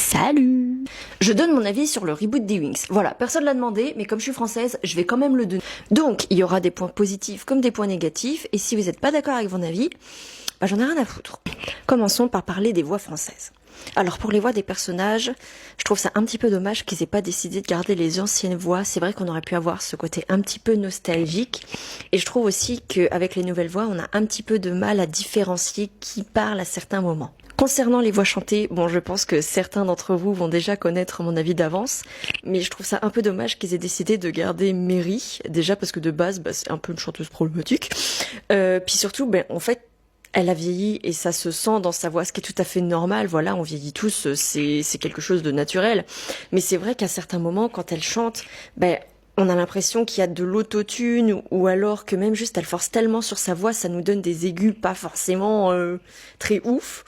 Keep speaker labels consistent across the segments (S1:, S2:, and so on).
S1: Salut! Je donne mon avis sur le reboot des Winx. Voilà, personne l'a demandé, mais comme je suis française, je vais quand même le donner. Donc, il y aura des points positifs comme des points négatifs, et si vous n'êtes pas d'accord avec mon avis, bah j'en ai rien à foutre. Commençons par parler des voix françaises. Alors pour les voix des personnages, je trouve ça un petit peu dommage qu'ils aient pas décidé de garder les anciennes voix. C'est vrai qu'on aurait pu avoir ce côté un petit peu nostalgique. Et je trouve aussi qu'avec les nouvelles voix, on a un petit peu de mal à différencier qui parle à certains moments. Concernant les voix chantées, bon, je pense que certains d'entre vous vont déjà connaître mon avis d'avance, mais je trouve ça un peu dommage qu'ils aient décidé de garder Mary, déjà parce que de base, c'est un peu une chanteuse problématique. Puis surtout, en fait, elle a vieilli et ça se sent dans sa voix, ce qui est tout à fait normal. Voilà, on vieillit tous, c'est quelque chose de naturel. Mais c'est vrai qu'à certains moments, quand elle chante, on a l'impression qu'il y a de l'autotune ou alors que même juste elle force tellement sur sa voix, ça nous donne des aigus pas forcément très ouf.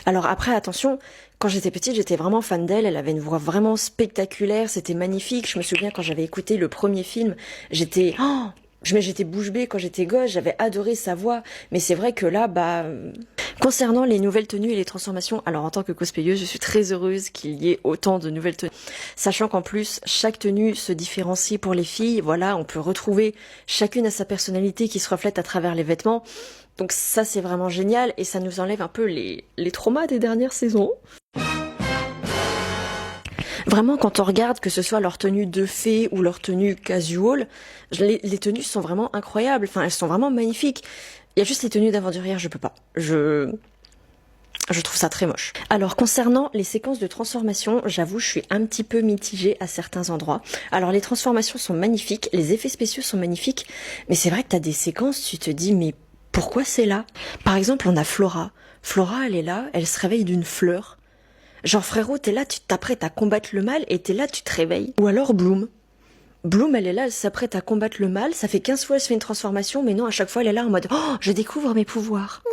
S1: Alors après, attention, quand j'étais petite, j'étais vraiment fan d'elle. Elle avait une voix vraiment spectaculaire, c'était magnifique. Je me souviens quand j'avais écouté le premier film, j'étais bouche bée quand j'étais gosse, j'avais adoré sa voix. Mais c'est vrai que là, concernant les nouvelles tenues et les transformations, alors en tant que cosplayeuse, je suis très heureuse qu'il y ait autant de nouvelles tenues. Sachant qu'en plus, chaque tenue se différencie pour les filles. Voilà, on peut retrouver chacune à sa personnalité qui se reflète à travers les vêtements. Donc ça, c'est vraiment génial et ça nous enlève un peu les traumas des dernières saisons. Vraiment, quand on regarde, que ce soit leur tenue de fée ou leur tenue casual, les tenues sont vraiment incroyables. Enfin, elles sont vraiment magnifiques. Il y a juste les tenues d'aventurière, je peux pas. Je trouve ça très moche. Alors, concernant les séquences de transformation, j'avoue, je suis un petit peu mitigée à certains endroits. Alors, les transformations sont magnifiques, les effets spéciaux sont magnifiques, mais c'est vrai que t'as des séquences, tu te dis, mais pourquoi c'est là? Par exemple, on a Flora. Flora, elle est là, elle se réveille d'une fleur. Genre frérot, t'es là, tu t'apprêtes à combattre le mal et t'es là, tu te réveilles. Ou alors Bloom. Bloom, elle est là, elle s'apprête à combattre le mal, ça fait 15 fois elle se fait une transformation, mais non, à chaque fois elle est là en mode « Oh, je découvre mes pouvoirs !»